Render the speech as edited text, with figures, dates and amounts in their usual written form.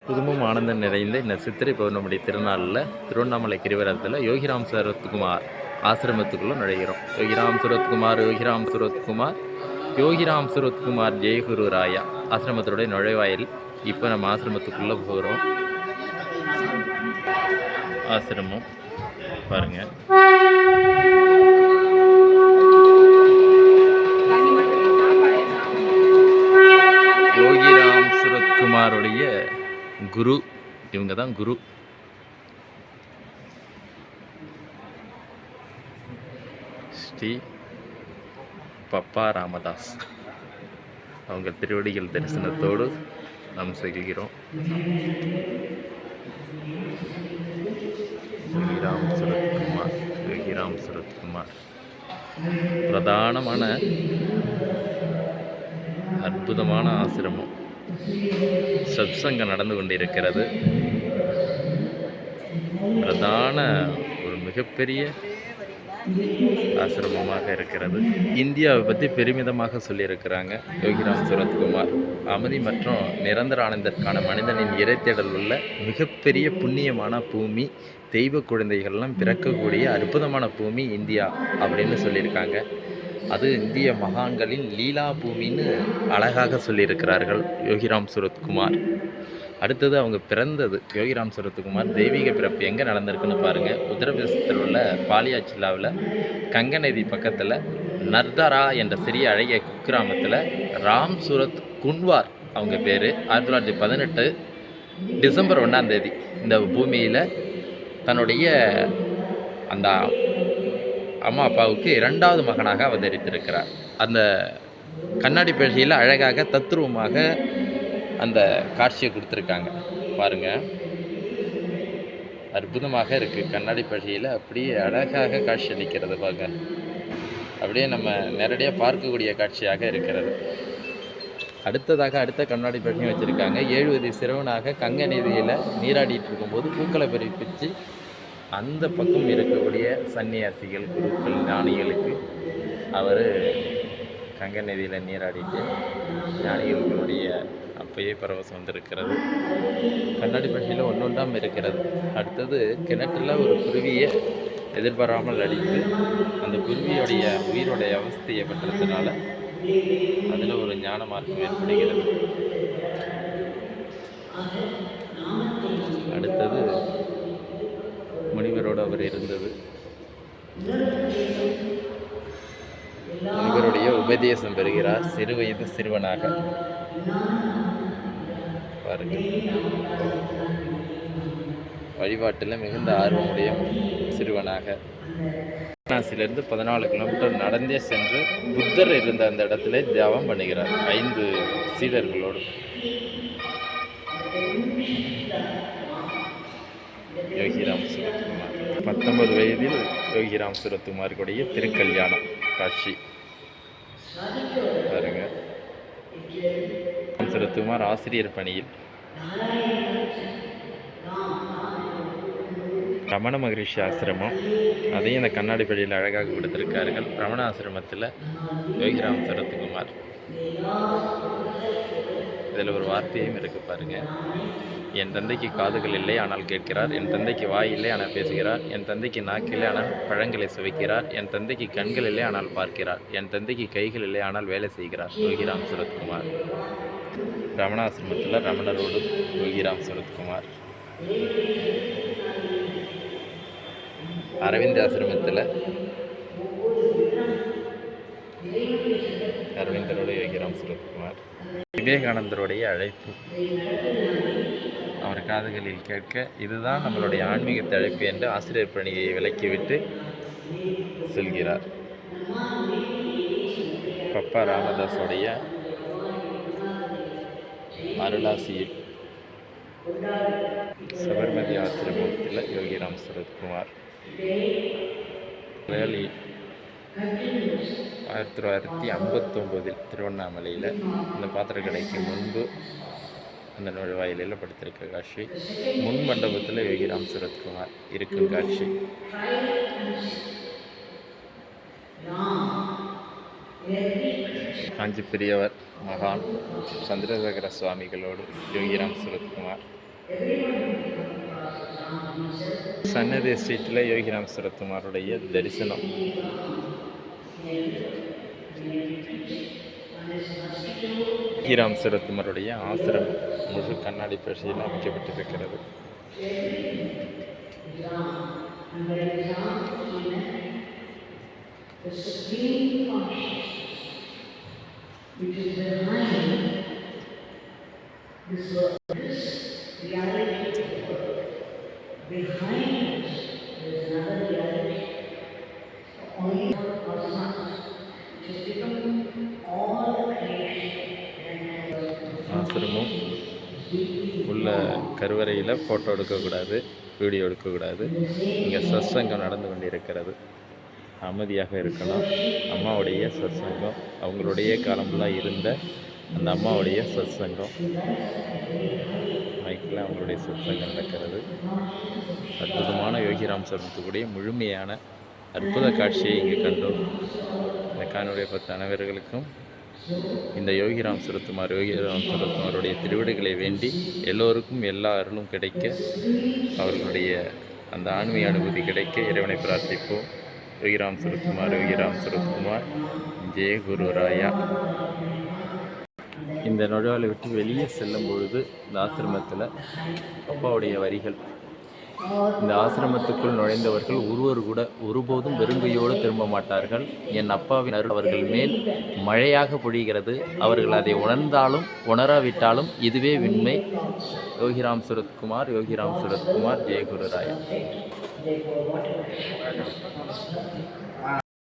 புதுமும் ஆனந்தம் நிறைந்த இந்த சித்திரை பௌர்ணமி திருநாளில் திருவண்ணாமலை கிரிவலத்தில் யோகிராம் சரத்குமார் ஆசிரமத்துக்குள்ளே நுழைகிறோம். யோகிராம் சுரத்குமார் ஜெயகுரு ராயா ஆசிரமத்துடைய நுழைவாயில். இப்போ நம்ம ஆசிரமத்துக்குள்ளே போகிறோம். ஆசிரமம் பாருங்கள். யோகிராம் சுரத்குமாருடைய குரு இவங்க தான் குரு. ஸ்ரீ பப்பா ராமதாஸ் அவங்க திருவடிகள் தரிசனத்தோடு நாம் செல்கிறோம். யோகிராம் சுரத்குமார் பிரதானமான அற்புதமான ஆசிரமம். சத்சங்கம் நடந்து கொண்டிருக்கிறது. பிரதான ஒரு மிகப்பெரிய ஆசிரமமாக இருக்கிறது. இந்தியாவை பற்றி பெருமிதமாக சொல்லியிருக்கிறாங்க யோகிராம் சுரத்குமார். அமைதி மற்றும் நிரந்தர ஆனந்தத்திற்கான மனிதனின் இறைத்தேடல் உள்ள மிகப்பெரிய புண்ணியமான பூமி, தெய்வ குழந்தைகள்லாம் பிறக்கக்கூடிய அற்புதமான பூமி இந்தியா அப்படின்னு சொல்லியிருக்காங்க. அது இந்திய மகான்களின் லீலா பூமின்னு அழகாக சொல்லியிருக்கிறார்கள் யோகிராம் சுரத்குமார். அடுத்தது அவங்க பிறந்தது யோகிராம் சுரத்குமார் தெய்வீக பிறப்பு எங்கே நடந்திருக்குன்னு பாருங்கள். உத்தரப்பிரதேசத்தில் உள்ள பாலியா ஜில்லாவில் கங்கை நதி பக்கத்தில் நர்தரா என்ற சிறிய அழகிய குக்கிராமத்தில் ராம் சுரத் குன்வார் அவங்க பேர். 1918 டிசம்பர் 1ஆம் தேதி இந்த பூமியில் தன்னுடைய அந்த அம்மா அப்பாவுக்கு 2வது மகனாக அவதரித்திருக்கிறார். அந்த கண்ணாடி பேழ்ச்சியில் அழகாக தத்ரூபமாக அந்த காட்சியை கொடுத்துருக்காங்க பாருங்கள். அற்புதமாக இருக்குது. கண்ணாடி பேழ்ச்சியில் அப்படியே அழகாக காட்சி அளிக்கிறது பாருங்க. அப்படியே நம்ம நேரடியாக பார்க்கக்கூடிய காட்சியாக இருக்கிறது. அடுத்த கண்ணாடி பேழ்ச்சியும் வச்சுருக்காங்க. 7 வயது சிறுவனாக கங்கை நதியில் நீராடிட்டு இருக்கும்போது பூக்களை பறிப்பிச்சு அந்த பக்கம் இருக்கக்கூடிய சன்னியாசிகள், குருக்கள், ஞானிகளுக்கு அவர் கங்கை நதியில் நீராடிட்டு ஞானிகளுடைய அப்பயே பரவசம் வந்திருக்கிறது. கண்ணாடி பட்சியில் ஒன்றொன்றாம் இருக்கிறது. அடுத்தது கிணற்றில் ஒரு குருவியை எதிர்பாராமல் அடித்து அந்த குருவியோடைய உயிரோடைய அவஸ்தையை பெற்றதுனால அதில் ஒரு ஞான மார்க்கம் ஏற்படுகிறது. அடுத்தது முனிவரோடு அவர் இருந்தது. முனிவருடைய உபதேசம் பெறுகிறார் சிறு வயது சிறுவனாக பாருங்கள். வழிபாட்டில் மிகுந்த ஆர்வமுடைய சிறுவனாக வாரணாசியிலிருந்து 14 கிலோமீட்டர் நடந்தே சென்று புத்தர் இருந்த அந்த இடத்துல தியானம் பண்ணுகிறார் 5 சீடர்களோடு. யோகிராம் சுரத்குமார் 19 வயதில் யோகிராம் சுரத்குமாருடைய திருக்கல்யாணம் காட்சி பாருங்க. சுரத்குமார் ஆசிரியர் பணியில். ரமண மகரிஷி ஆசிரமம் அதையும் இந்த கண்ணாடி பள்ளியில் அழகாக கொடுத்திருக்கார்கள். ரமண ஆசிரமத்தில் யோகிராம் சுரத்குமார். இதில் ஒரு வார்த்தையும் இருக்கு பாருங்க. என் தந்தைக்கு காதுகள் இல்லை ஆனால் கேட்கிறார், என் தந்தைக்கு வாய் இல்லை ஆனால் பேசுகிறார், என் தந்தைக்கு நாக்கு இல்லை ஆனால் பழங்களை சுவைக்கிறார், என் தந்தைக்கு கண்கள் இல்லை ஆனால் பார்க்கிறார், என் தந்தைக்கு கைகள் இல்லை ஆனால் வேலை செய்கிறார். யோகிராம் சுரத்குமார். ரமணாசிரமத்தில் ரமணரோடு யோகிராம் சுரத்குமார். அரவிந்த் ஆசிரமத்தில் அரவிந்தரோடு யோகிராம் சுரத்குமார். விவேகானந்தருடைய அழைப்பு அவர் காதுகளில் கேட்க, இதுதான் நம்மளுடைய ஆன்மீகத்தை அழைப்பு என்று ஆசிரியர் பணியை விலக்கிவிட்டு செல்கிறார். பப்பா ராமதாஸுடைய அருளாசியில் சபர்மதி ஆசிரமத்தில் யோகிராம் சுரத்குமார். 1959 திருவண்ணாமலையில் இந்த பாத்திர கடைக்கு முன்பு அந்த நுழைவாயிலில் படுத்திருக்க காட்சி. முன் மண்டபத்தில் யோகிராம் சுரத்குமார் இருக்கும் காட்சி. காஞ்சி பெரியவர் மகான் சந்திரசேகர சுவாமிகளோடு யோகிராம் சுரத்குமார். சன்னதி ஸ்ட்ரீட்டில் யோகிராம் சுரத்குமாருடைய தரிசனம். யோகிராம் சுரத்குமாருடைய ஆசிரமம் முழு கண்ணாடி பிரஷையில் அமைக்கப்பட்டிருக்கிறது. ஆசிரமம் உள்ள கருவறையில் ஃபோட்டோ எடுக்கக்கூடாது, வீடியோ எடுக்கக்கூடாது. இங்கே சத்சங்கம் நடந்து கொண்டிருக்கிறது. அமைதியாக இருக்கணும். அம்மாவுடைய சத்சங்கம், அவங்களுடைய காலம்லாம் இருந்த அந்த அம்மாவுடைய சத்சங்கம், மைக்கில் அவங்களுடைய சத்சங்கம் நடக்கிறது. அற்புதமான யோகிராம் சுரத்குமாருடைய முழுமையான அற்புத காட்சியை இங்கு கண்டோம். இந்த காணொலியை பார்த்த அனைவர்களுக்கும் இந்த யோகிராம் சுரத்குமாருடைய திருவிடுகளை வேண்டி எல்லோருக்கும் எல்லா அருளும் கிடைக்க, அவர்களுடைய அந்த ஆன்மீக அனுபூதி கிடைக்க இறைவனை பிரார்த்திப்போம். யோகிராம் சுரத்குமார் ஜெய குரு ராயா. இந்த நுழைவாலை விட்டு வெளியே செல்லும் பொழுது இந்த ஆசிரமத்தில் அப்பாவுடைய வரிகள். இந்த ஆசிரமத்துக்குள் நுழைந்தவர்கள் ஒருவர் கூட ஒருபோதும் வெறுங்கையோடு திரும்ப மாட்டார்கள். என் அப்பாவின் அருள் அவர்கள் மேல் மழையாக பொழிகிறது. அவர்கள் அதை உணர்ந்தாலும் உணராவிட்டாலும் இதுவே உண்மை. யோகிராம் சுரத்குமார் ஜெய குரு ராயா.